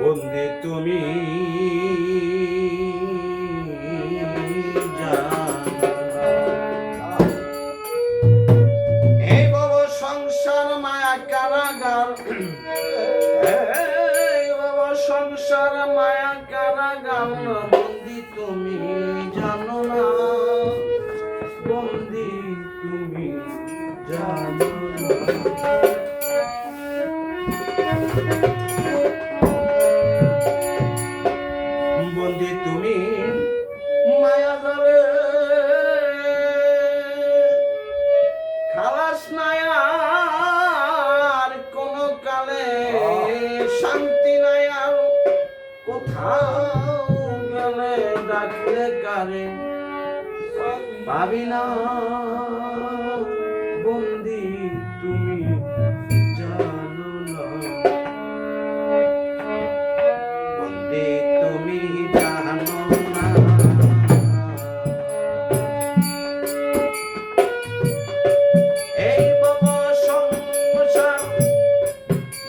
বন্দে তুমি এই বড় সংসার মায়া কারাগার, এই বড় সংসার মায়া কারাগার, বন্দি তুমি জানো না, বন্দি তুমি জানো না। বন্দি তুমি মায়া জালে, খালাস নাই আর কোন কালে, শান্তি নাই আর কোথাও গেলে, ডাকলে কারে পাবি না, বন্দি তুমি জানো না, বন্দি তুমি জানো না। এই বব সংসার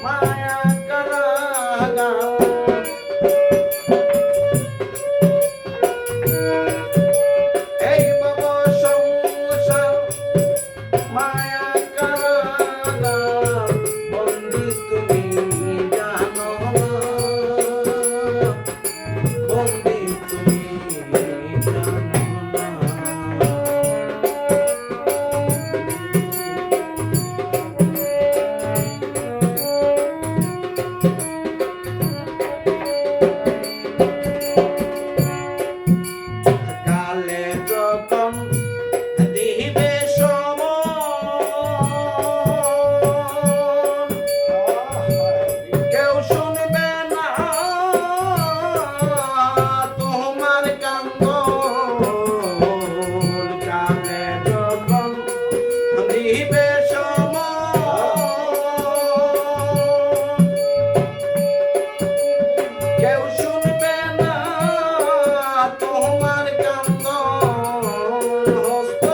মায়া কারাগার, এই বব সংসার মায়া কারাগার, বন্দি তুমি জানো না, বন্দি তুমি জানো না। কালে যখন দিবে সমন, কেউ শুনবে না তোমার কান্দন, কালে যখন দিবে সমন, কেউ শুনবে না তোমার কান্দন, হস্ত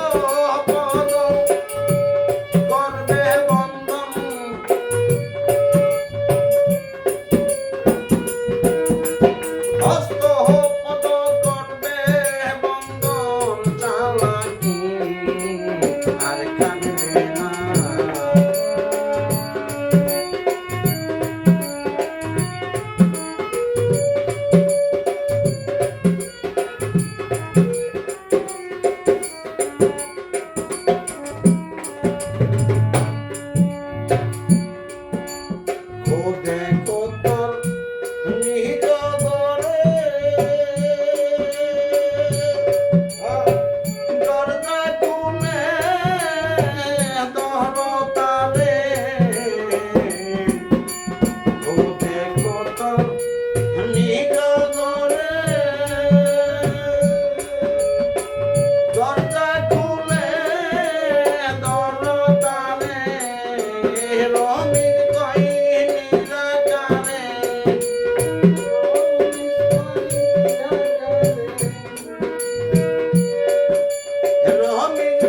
পদ করবে বন্ধন, হস্ত পদ করবে বন্ধন, চালাকি আর কাঁদবে না। খোদে খোদর নিজ ঘরে, দরজা খুলে দরতারে, খোদে খোদর নিজ ঘরে, দরজা খুলে দরতারে, রমির কই নিরাকারে, রমির